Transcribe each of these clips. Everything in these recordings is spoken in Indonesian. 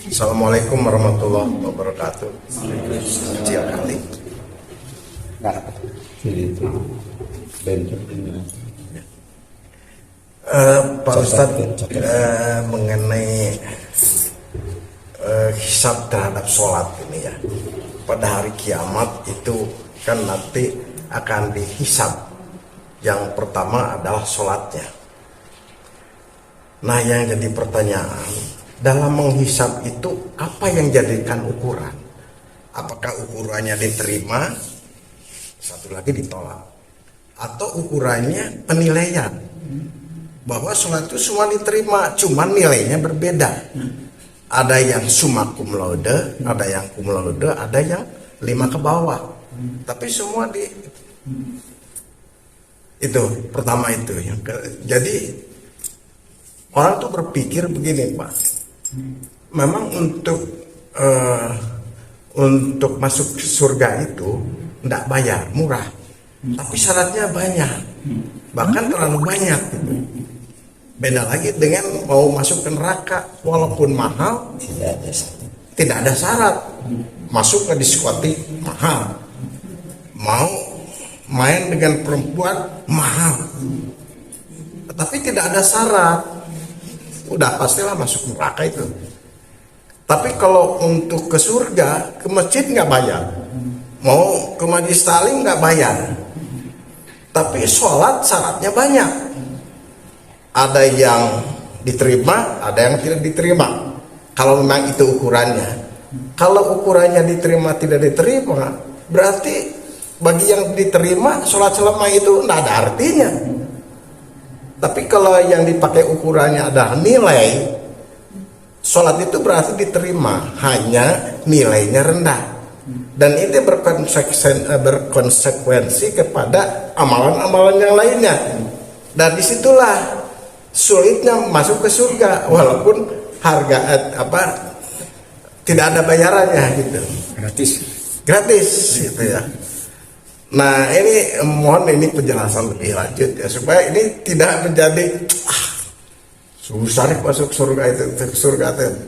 Assalamualaikum warahmatullahi wabarakatuh. Kecil kali. Pak Ustadz, mengenai hisab terhadap sholat ini ya, pada hari kiamat itu kan nanti akan dihisab. Yang pertama adalah sholatnya. Nah, yang jadi pertanyaan, dalam menghisab itu apa yang jadikan ukuran? Apakah ukurannya diterima, satu lagi ditolak, atau ukurannya penilaian bahwa sholat itu semua diterima, cuman nilainya berbeda. Ada yang summa cum laude, ada yang cum laude, ada yang 5 ke bawah, tapi semua itu pertama itu yang jadi orang tuh berpikir begini, Pak. Memang untuk masuk surga itu tidak bayar, murah. Tapi syaratnya banyak, bahkan terlalu banyak. Gitu. Beda lagi dengan mau masuk ke neraka, walaupun mahal, tidak ada syarat. Masuk ke diskotik mahal, mau main dengan perempuan mahal, tapi tidak ada syarat. Udah pastilah masuk neraka itu. Tapi kalau untuk ke surga, ke masjid nggak bayar, mau ke majlis taklim nggak bayar. Tapi sholat syaratnya banyak. Ada yang diterima, ada yang tidak diterima. Kalau memang itu ukurannya. Kalau ukurannya diterima tidak diterima, berarti bagi yang diterima sholat selama itu tidak ada artinya. Tapi kalau yang dipakai ukurannya adalah nilai, sholat itu berarti diterima, hanya nilainya rendah. Dan itu berkonsekuensi kepada amalan-amalan yang lainnya. Dan disitulah sulitnya masuk ke surga, walaupun harga tidak ada bayarannya gitu. Gratis gitu ya. Nah, ini mohon penjelasan lebih lanjut ya, supaya ini tidak menjadi susah masuk surga itu,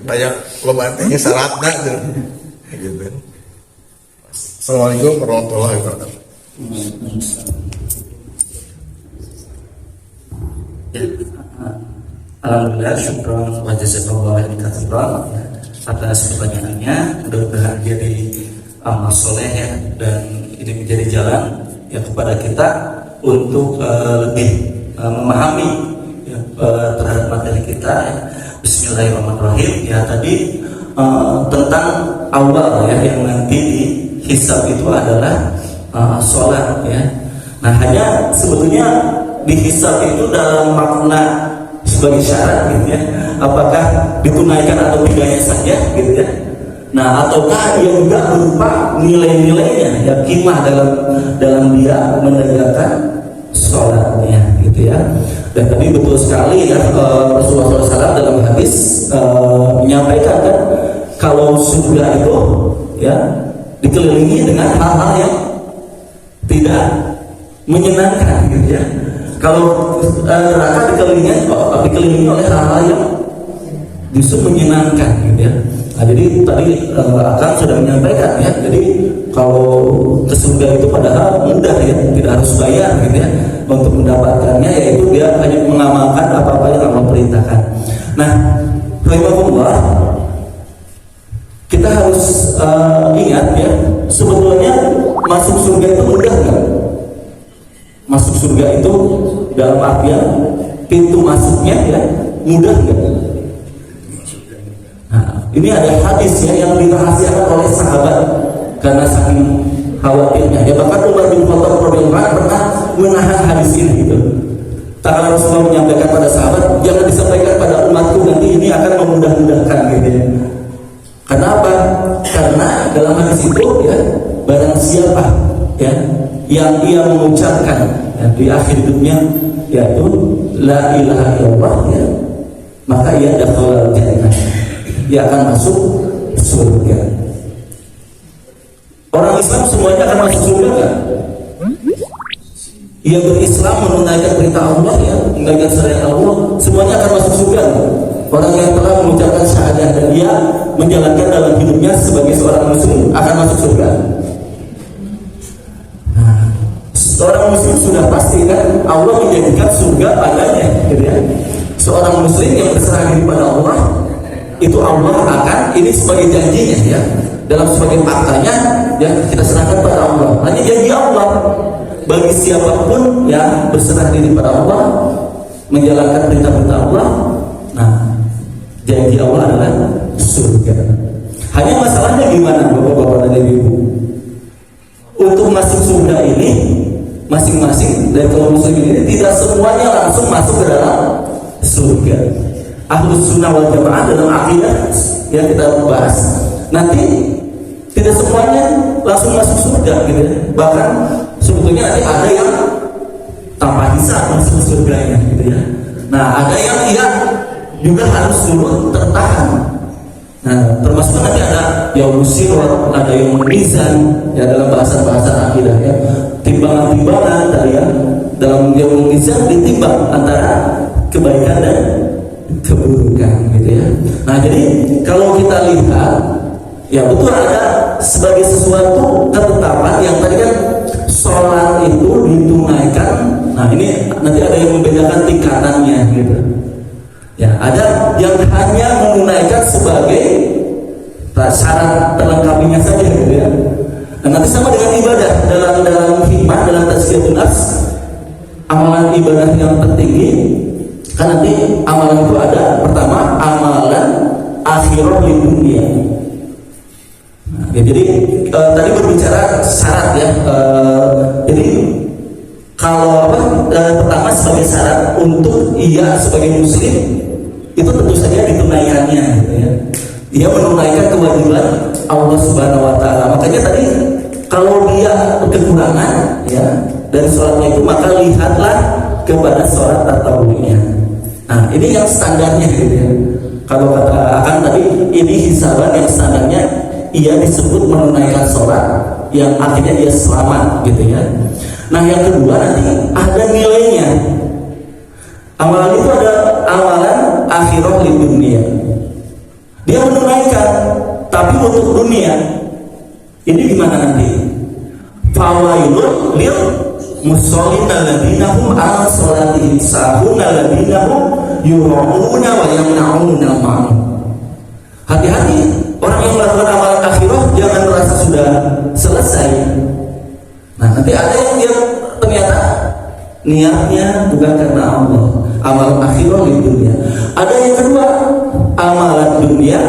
banyak lobatnya syaratnya gitu. Assalamualaikum warahmatullahi wabarakatuh. Alhamdulillah, syukron wa jazakallahu khairan atas pertanyaannya. Mudah-mudahan jadi amal soleh ya, dan ini menjadi jalan ya kepada kita untuk lebih memahami ya, terhadap materi kita ya. Bismillahirrahmanirrahim ya. Tadi tentang awal ya, yang nanti dihisab itu adalah sholat ya. Nah, hanya sebetulnya dihisab itu dalam makna sebagai syarat gitu ya, apakah ditunaikan atau tidaknya saja gitu ya. Nah, ataukah dia juga berupa nilai-nilainya, ya qimah dalam dia menegakkan sholatnya gitu ya. Dan tadi betul sekali ya, Rasulullah SAW dalam hadis menyampaikan kan, kalau surga itu ya dikelilingi dengan hal-hal yang tidak menyenangkan gitu ya. Kalau neraka dikelilingi oleh hal-hal yang justru menyenangkan gitu ya. Nah, jadi tadi Akang sudah menyampaikan ya. Jadi kalau ke surga itu padahal mudah ya, tidak harus bayar gitu ya untuk mendapatkannya, yaitu dia hanya mengamalkan apa-apa yang Allah perintahkan. Nah, rahimahullah, kita harus ingat ya, sebetulnya masuk surga itu mudah nggak? Masuk surga itu dalam artian pintu masuknya ya mudah nggak? Nah, ini ada hadis ya yang dirahasiakan oleh sahabat karena saking khawatirnya. Ya, bahkan Umar bin Khattab radhiyallahu anhu pernah menahan hadis ini gitu. Karena Rasulullah menyampaikan pada sahabat, jangan disampaikan pada umatku, nanti ini akan memudah-mudahkan gitu ya. Kenapa? Karena dalam hadis itu ya, barang siapa ya yang ia mengucapkan ya, di akhir hidupnya yaitu la ilaha illallah ya, maka ia dakhala jannah, dia akan masuk surga. Orang Islam semuanya akan masuk surga kan? Ia berislam, menunaikan perintah Allah ya, menunaikan syariat Allah, semuanya akan masuk surga. Orang yang telah ibadah dan dia menjalankan dalam hidupnya sebagai seorang muslim akan masuk surga. Nah, seorang muslim sudah pasti kan Allah menjadikan surga padanya, gitu ya. Seorang muslim yang berserah diri pada Allah, itu Allah akan, ini sebagai janjinya ya, dalam sebagai faktanya ya, kita serahkan pada Allah. Hanya janji Allah bagi siapapun yang berserah diri pada Allah, menjalankan perintah-perintah Allah. Nah, janji Allah adalah surga. Hanya masalahnya gimana Bapak-bapak dan Ibu? Untuk masuk surga ini, masing-masing dari kaum muslimin ini tidak semuanya langsung masuk ke dalam surga. Ahlus sunnah wal jamaah dalam akidah yang kita bahas, nanti tidak semuanya langsung masuk surga, gitu ya. Bahkan sebetulnya nanti ada yang tanpa hisab masuk surganya, gitu ya. Nah, ada yang dia juga harus dulu tertahan. Nah, termasuk nanti ada yang sirat, ada yang mizan ya, dalam bahasa akidah ya, timbangan-timbangan tadi ya, dalam yang mizan ditimbang antara kebaikan dan keburukan, gitu ya. Nah, jadi kalau kita lihat ya, betul ada sebagai sesuatu ketetapan yang tadi kan sholat itu ditunaikan. Nah, ini nanti ada yang membedakan tingkatannya, gitu ya. Ada yang hanya menunaikan sebagai syarat terlengkapinya saja, gitu ya. Nah, nanti sama dengan ibadah dalam hikmah, dalam tazkiyatun nafs, amalan ibadah yang tertinggi kan nanti amalan itu ada pertama amalan akhirah di dunia. Nah, ya, jadi tadi berbicara syarat ya, jadi kalau pertama sebagai syarat untuk ia sebagai muslim itu tentu saja ditunaikannya, gitu ya. Dia menunaikan kewajiban Allah Subhanahu Wa Taala. Makanya tadi kalau dia kekurangan ya dari sholatnya itu, maka lihatlah kepada sholat tatawunya. Nah, ini yang standarnya, gitu ya. Kalau kata akan tadi, ini hisaban yang standarnya, ia disebut menunaikan sholat yang artinya dia selamat, gitu ya. Nah, yang kedua nanti ada nilainya. Amalan itu ada amalan akhirah di dunia. Dia menunaikan, tapi untuk dunia. Ini gimana nanti? Fawailun lil musallin alladzina hum an salatihim sahun alladzina hum yura'una wa yamna'una ma'am. Hati-hati orang yang melakukan amalan akhirah, jangan merasa sudah selesai. Nah, nanti ada yang ternyata niatnya bukan karena Allah, amalan akhirah di dunia. Ada yang kedua, amalan dunia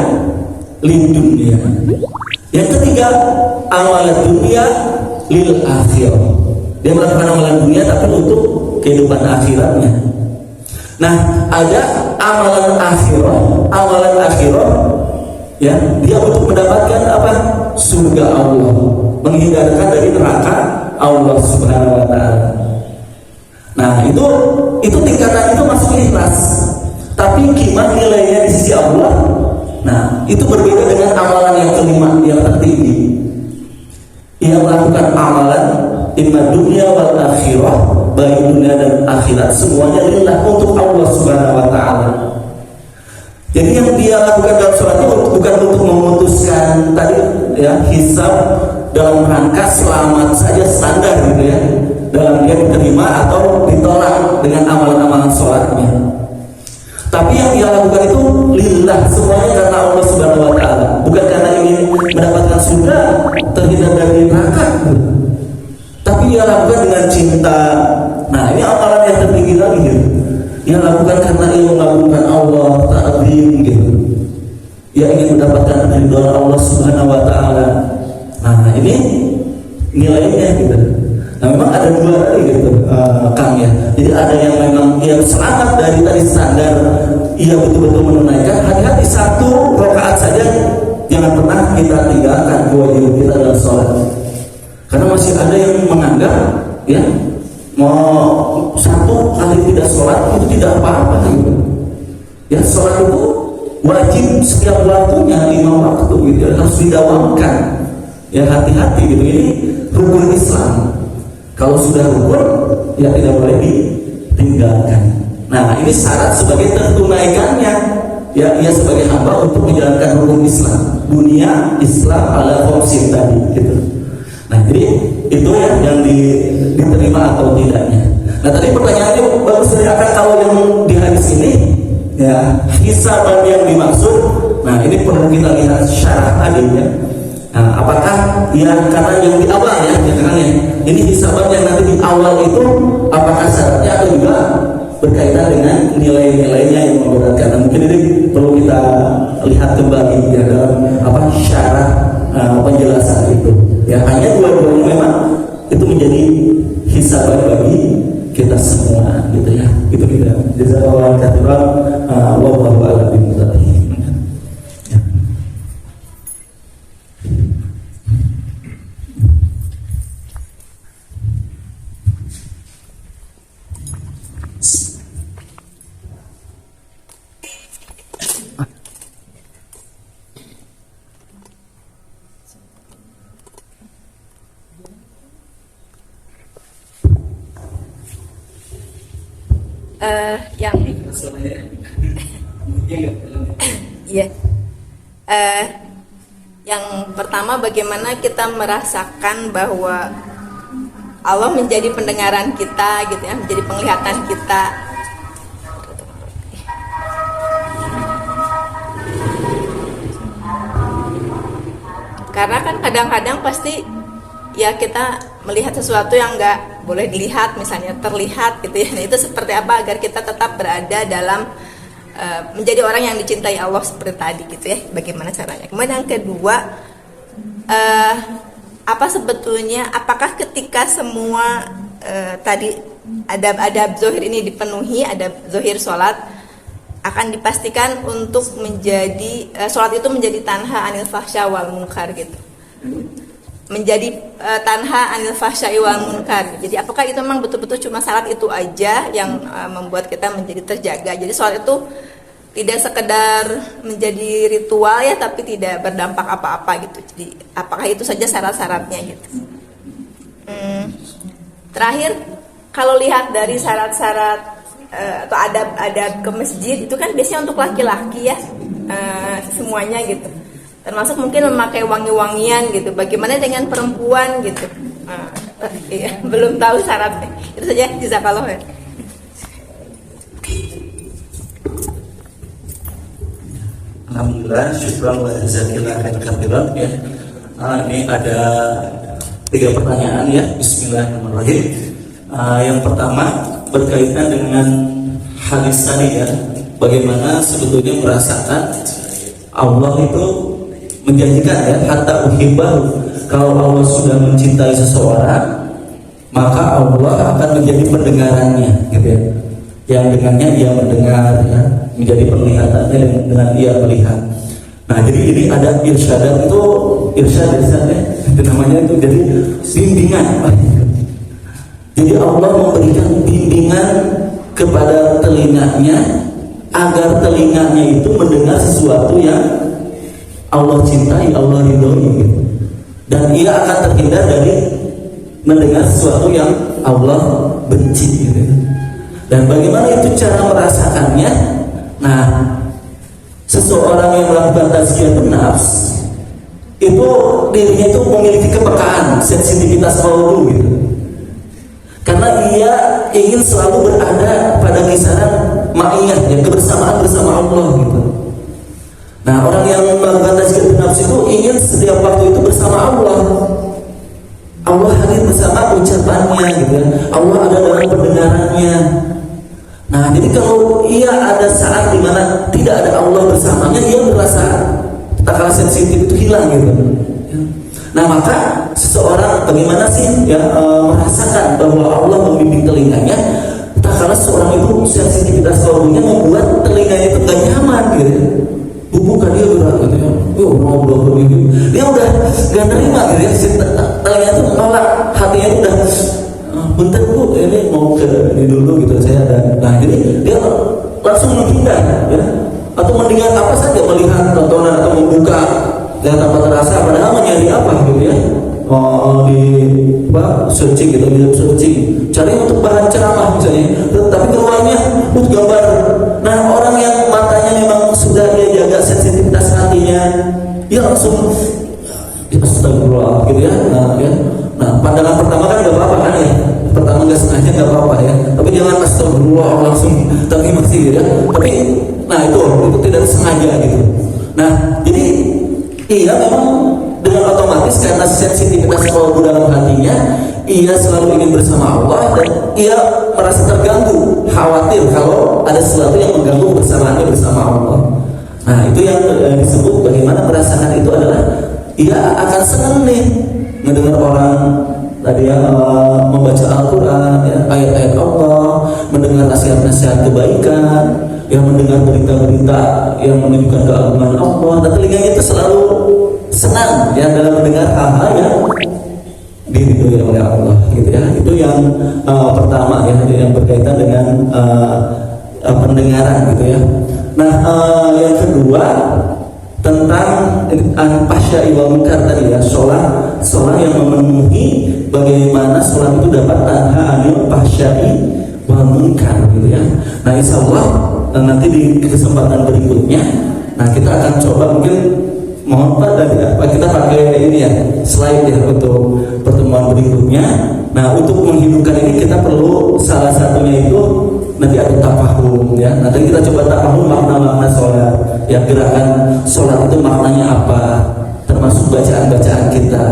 lil dunia. Yang ketiga, amalan dunia lil akhirah. Dia melakukan amalan dunia tapi untuk kehidupan akhiratnya. Nah, ada amalan akhirah ya, dia untuk mendapatkan apa? Surga Allah, menghindarkan dari neraka Allah Subhanahu Wa Taala. Nah, itu tingkatan itu masuk ikhlas. Tapi gimana nilainya di sisi Allah? Nah, itu berbeda dengan amalan yang kelima, yang tertinggi. Ia melakukan amalan imma dunia wal akhirah, baik dunia dan akhirat semuanya lillah, untuk Allah Subhanahu Wa Taala. Jadi yang dia lakukan dalam sholat itu bukan untuk memutuskan tadi ya hisab dalam rangka selamat saja standar, gitu ya, dalam dia diterima atau ditolak dengan amalan-amalan sholatnya. Tapi yang dia lakukan itu lillah, semuanya karena Allah Subhanahu Wa Taala, bukan karena ingin mendapatkan surga, terhindar dari neraka, tapi dia lakukan dengan cinta. Nah, ini amalan yang tertinggi lagi, gitu. Dia lakukan karena ia mengagungkan Allah, ta'zim, gitu. Ia ingin mendapatkan ridho Allah Subhanahu Wa Taala. Nah, ini nilainya, gitu. Nah, memang ada dua tadi, gitu, Kang ya. Jadi ada yang memang yang selamat dari tadi standar, ia betul-betul menunaikan. Hati-hati, satu rakaat saja jangan pernah kita tinggalkan kewajiban kita dalam sholat. Karena masih ada yang menganggap ya, mau satu kali tidak sholat itu tidak apa-apa, gitu. Ya, sholat itu wajib setiap waktunya 5 waktu, gitu, harus didawamkan. Ya, hati-hati, gitu. Ini rukun Islam. Kalau sudah rukun, ya tidak boleh ditinggalkan. Nah, ini syarat sebagai tertunaikannya. ya ia sebagai hamba untuk menjalankan rukun Islam, dunia Islam ala khamsin tadi gitu. Nah jadi itu ya yang diterima atau tidaknya. Nah tadi pertanyaannya bagus dari akan kalau yang di hadis ini ya hisaban yang dimaksud. Nah ini perlu kita lihat syarah tadi ya. Nah, apakah ya karena yang di awal ya, kan ya, ini hisaban yang nanti di awal itu apakah syaratnya atau juga berkaitan dengan nilai-nilainya yang memberatkan. Nah, mungkin ini perlu kita lihat kembali ya dalam apa syarah penjelasan itu. Ya hanya dua-duanya memang itu menjadi hisaban bagi kita semua gitu ya. Itu kita jazakallahu khairan wallahu a'lam bishawab. Yang iya, yang pertama bagaimana kita merasakan bahwa Allah menjadi pendengaran kita gitu ya, menjadi penglihatan kita. Karena kan kadang-kadang pasti ya kita melihat sesuatu yang nggak boleh dilihat, misalnya terlihat gitu ya. Nah itu seperti apa agar kita tetap berada dalam menjadi orang yang dicintai Allah seperti tadi gitu ya. Bagaimana caranya? Kemudian yang kedua, apa sebetulnya? Apakah ketika semua tadi adab-adab zohir ini dipenuhi, adab zohir sholat, akan dipastikan untuk menjadi sholat itu menjadi tanha anil fahsya wal munkar gitu. Menjadi tanha anil fahsya'i wal munkar. Jadi apakah itu memang betul-betul cuma salat itu aja yang membuat kita menjadi terjaga. Jadi salat itu tidak sekedar menjadi ritual ya, tapi tidak berdampak apa-apa gitu. Jadi apakah itu saja syarat-syaratnya gitu. Terakhir, kalau lihat dari syarat-syarat atau adab-adab ke masjid itu kan biasanya untuk laki-laki ya, semuanya gitu. Termasuk mungkin memakai wangi-wangian gitu. Bagaimana dengan perempuan gitu? Iya, belum tahu syaratnya. Itu saja, jazakallah ya. Alhamdulillah, syukran wa jazakallahu khairan ya. Ini ada 3 pertanyaan ya. Bismillahirrahmanirrahim. Yang pertama berkaitan dengan hadis tadi ya. Bagaimana sebetulnya merasakan Allah itu menjanjikan ya, hatta uhibbahu, kalau Allah sudah mencintai seseorang maka Allah akan menjadi pendengarannya gitu ya, yang dengannya ia mendengar ya, menjadi penglihatannya dengan ia melihat. Nah jadi ini ada irsyad itu itu namanya itu jadi bimbingan. Jadi Allah memberikan bimbingan kepada telinganya agar telinganya itu mendengar sesuatu yang Allah cintai, Allah ridhoi gitu. Dan ia akan terhindar dari mendengar sesuatu yang Allah benci gitu. Dan bagaimana itu cara merasakannya? Nah, seseorang yang melakukan tazkiyatun nafs itu dirinya itu memiliki kepekaan, sensitivitas qalbu gitu. Karena ia ingin selalu berada pada kisaran ma'iyah, ya, kebersamaan bersama Allah gitu. Nah orang yang melakukan tazkiyatun nafs itu ingin setiap waktu itu bersama Allah. Allah hadir bersama ucapannya gitu ya. Allah ada dalam pendengarannya. Nah jadi kalau ia ada saat dimana tidak ada Allah bersamanya, ia merasa takala sensitif itu hilang gitu. Nah maka seseorang bagaimana sih ya merasakan bahwa Allah membimbing telinganya? Takala seorang itu sensitivitas kalbunya membuat telinganya itu gak nyaman gitu. Bukan dia berat gitu ya, ngobrol begini, dia udah gak nerima gitu ya, telinganya itu menolak, hatinya itu udah bentar bu, ini mau ke ini dulu gitu saya ada. Nah jadi dia langsung menghindar ya, atau mendengar apa saja, melihat tontonan atau membuka dan tanpa terasa, padahal mencari apa gitu ya, di searching gitu, di searching, cari untuk bahan ceramah misalnya, tapi keluarnya gambar. Nah orang yang matanya memang sudah langsung tapi masih ya. Tapi nah itu tidak sengaja gitu. Nah jadi ia memang dengan otomatis karena sensitivitas kalbu dalam hatinya, ia selalu ingin bersama Allah dan ia merasa terganggu, khawatir kalau ada sesuatu yang mengganggu kebersamaannya bersama Allah. Nah itu yang disebut bagaimana merasakan itu adalah ia akan senang nih mendengar orang tadi ya membaca Al-Quran, ya, ayat-ayat Allah, mendengar nasihat-nasihat kebaikan, yang mendengar berita-berita yang menunjukkan keagungan Allah, dan telinganya itu selalu senang ya dalam mendengar hal-hal yang diridhoi oleh Allah gitu ya. Itu yang pertama ya, yang berkaitan dengan pendengaran gitu ya. Nah yang kedua tentang pasya wal munkar tadi ya, sholat yang memenuhi bagaimana sholat itu dapat tanha anil pasya'i wal munkar gitu ya. Nah insyaallah nanti di kesempatan berikutnya nah kita akan coba, mungkin mohon Pak kita pakai ini ya slide ya untuk pertemuan berikutnya. Nah untuk menghidupkan ini kita perlu salah satunya itu nanti ada tafahum ya. Nanti kita coba tafahum makna-makna sholat ya, gerakan sholat itu maknanya apa, termasuk bacaan-bacaan kita.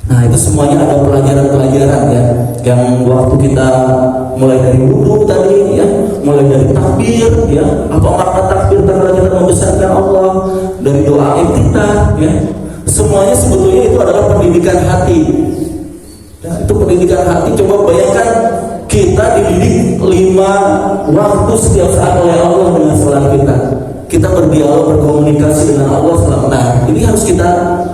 Nah itu semuanya ada pelajaran-pelajaran ya, yang waktu kita mulai dari wudu tadi ya, mulai dari takbir ya, apa makna takbir karena kita membesarkan Allah, dari doa iftitah ya, semuanya sebetulnya itu adalah pendidikan hati ya, itu pendidikan hati. Coba bayangkan kita dididik 5 waktu setiap saat oleh Allah dengan sholat kita berdialog, berkomunikasi dengan Allah selama. Nah ini harus kita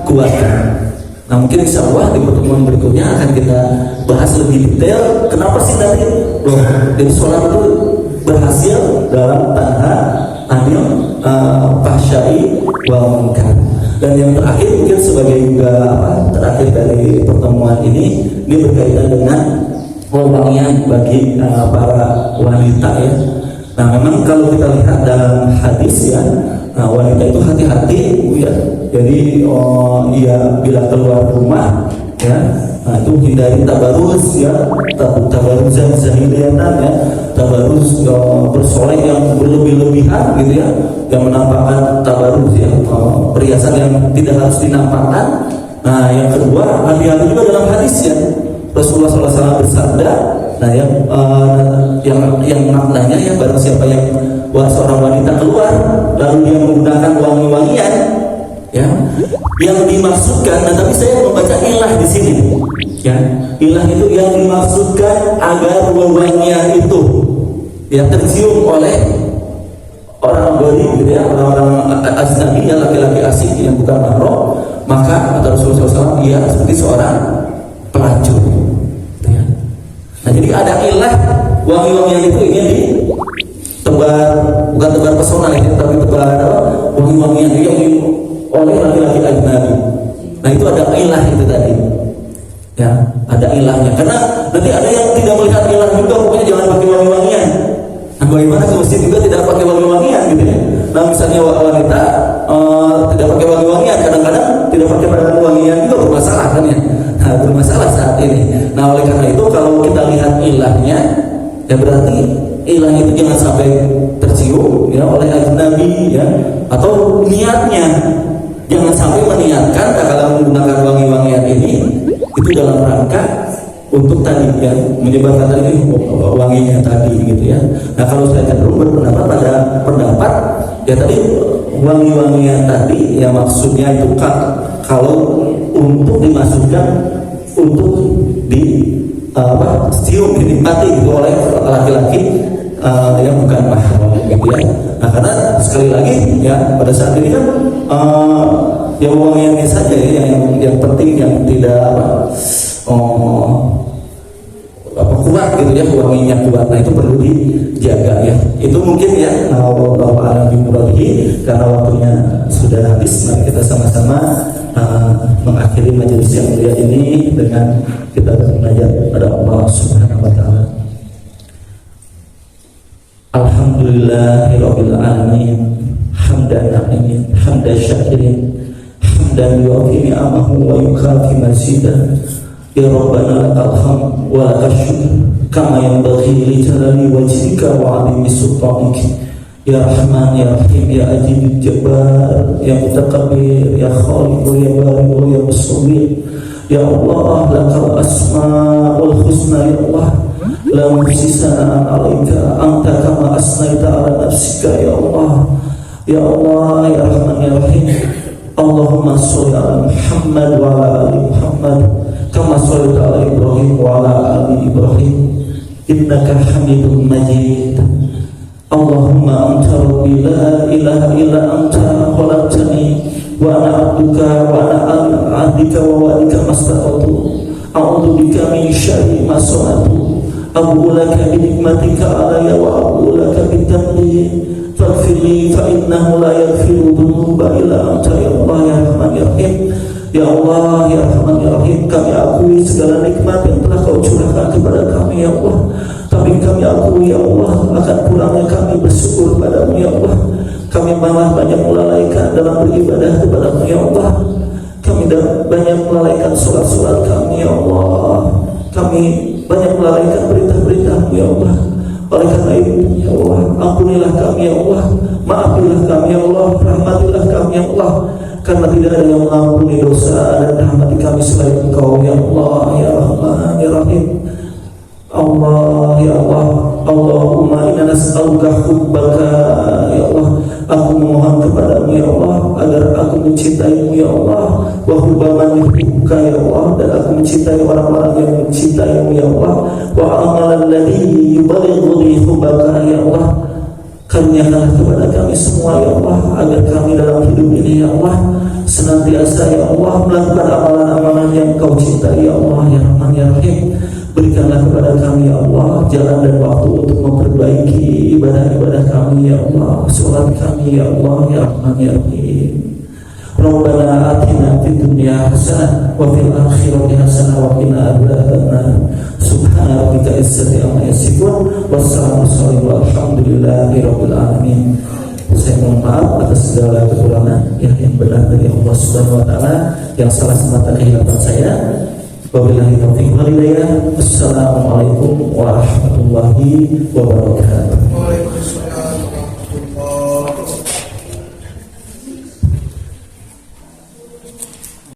kuatkan. Nah mungkin insya Allah di pertemuan berikutnya akan kita bahas lebih detail kenapa sih nanti loh jadi sholat itu berhasil dalam tanha anil pasya'i wal munkar. Dan yang terakhir mungkin sebagai juga terakhir dari pertemuan ini berkaitan dengan wewangian bagi para wanita ya. Nah memang kalau kita lihat dalam hadis ya, nah wanita itu hati-hati ya. Jadi ia bila keluar rumah ya, nah itu hindari tabarus ya, tabarus zahiliyatan ya, tabarus bersolek yang berlebih-lebihan gitu ya, yang menampakkan tabarus ya, perhiasan yang tidak harus dinampakkan. Nah yang kedua hati-hati juga dalam hadis ya, Rasulullah SAW bersabda, nah yang maknanya ya, barang siapa yang seorang wanita keluar lalu dia menggunakan wangi-wangian ya, yang dimaksudkan, nah tapi saya membaca ilah di sini ya, ilah itu yang dimaksudkan agar wewangian itu ya tercium oleh orang gori gitu ya, orang-orang ajnabi ya, laki-laki asing yang bukan mahram, maka kata Rasulullah SAW ia seperti seorang pelacur ya. Nah jadi ada ilah wangi-wangian itu ingin ditebar, bukan tebar pesona ya, tapi tebar wangi-wangian yang oleh laki-laki ajnabi. Nah itu ada ilah itu tadi ya, ada ilahnya. Karena nanti ada yang tidak melihat ilah juga, pokoknya jangan pakai wangi-wangian. Nah bagaimana ke masjid juga tidak pakai wangi-wangian gitu ya. Nah misalnya wanita tidak pakai wangi-wangian, kadang-kadang tidak pakai wangi-wangian juga bermasalah kan ya. Nah bermasalah saat ini. Nah oleh karena itu kalau kita lihat ilahnya ya, berarti ilahnya itu jangan sampai tercium ya oleh ajnabi ya, atau niatnya jangan sampai meniatkan kalau menggunakan wangi-wangian ini itu dalam rangka untuk tadi ya, menyebarkan tadi wanginya tadi gitu ya. Nah kalau saya cenderung berpendapat pada pendapat ya tadi wangi-wangian tadi ya, maksudnya itu kalau untuk dimasukkan untuk cium, dinikmati gitu oleh laki-laki yang bukan mahram gitu ya. Nah karena sekali lagi ya, pada saat ini kan ya wangiannya saja ya yang penting, yang tidak kuat gitu ya, wanginya kuat. Nah itu perlu dijaga ya. Itu mungkin ya, wallahu a'lam bishawab, karena waktunya sudah habis. Mari kita sama-sama mengakhiri majelis yang mulia ini dengan kita belajar pada Allah Subhanahu wa taala. Alhamdulillahirabbil alamin, hamdan na'imin, hamdan syakirin, hamdan yuwafi ni'amahu wa yukafi mazidah. Ya Rabbana lakal hamd wa lakal syukr, kama yanbaghi li jalali wajhika wa 'azimi sultanik. Ya Rahman ya Rahim ya Ajib Jabbar ya Mutakabbir ya Khaliq ya Bari ya Musawwir. Ya Allah, lakal asma'ul husna ya Allah, la muhsi sana'an 'alaika anta kama asnaita 'ala nafsika ya Allah. Ya Allah ya Rahman ya Rahim, Allahumma sholli ala Muhammad wa ala ali Muhammad kama shallaita ala Ibrahim wa ala ali Ibrahim innaka Hamidum Majid. Allahumma anta rabbi la ilaha illa anta khalaqtani wa ana 'abduka wa ana 'abdika wa wa'dika mastata'tu a'udzu bika min syarri ma sana'tu abu'u laka bi nikmatika 'alayya wa abu'u laka bi dhanbi faghfirli fa innahu la yaghfiru dhunuba illa anta ya Allah ya Rahman ya Rahim. Ya Allah ya Rahman ya Rahim, kami akui segala nikmat yang telah Kau curahkan kepada kami ya Allah, tapi kami akui ya Allah akan kurangnya kami bersyukur padamu ya Allah. Kami malah banyak melalaikan dalam beribadah kepadamu ya Allah. Kami banyak melalaikan sholat-sholat kami ya Allah. Kami banyak melalaikan perintah-perintahmu ya Allah. Oleh karena itu ya Allah, ampunilah kami ya Allah, maafilah kami ya Allah, rahmatilah kami ya Allah, karena tidak ada yang mengampuni dosa dan rahmati kami selain Engkau ya Allah ya Rahman ya Rahim. Allah ya Allah, Allahumma inna nas'aluka hubbaka ya Allah. Aku memohon kepadamu ya Allah agar aku mencintaimu ya Allah, wa hubba man yuhibbuka ya Allah, dan aku mencintai orang-orang yang mencintaimu ya Allah, wa amalan ladzi yuballighuni hubbaka ya Allah. Karuniakanlah kepada kami semua ya Allah agar kami dalam hidup ini ya Allah senantiasa ya Allah melakukan amalan-amalan yang Kau cintai ya Allah ya Rahman ya Rahim. Berikanlah kepada kami ya Allah jalan dan waktu untuk memperbaiki ibadah-ibadah kami ya Allah, sholat kami ya Allah ya Rahman ya Rahim. Rabbana atina fid dunya hasanah wa fil akhirati hasanah wa qina adzabannar. Subhana rabbika izzati amma yasifun wassalamu alhamdulillahi rabbil alamin. Saya mohon maaf atas segala kekurangan yang benar dari Allah Subhanahu wa taala, yang salah semata kehilapan saya. Wabillahi taufiq wal hidayah. Assalamualaikum warahmatullahi wabarakatuh. Waalaikumsalam.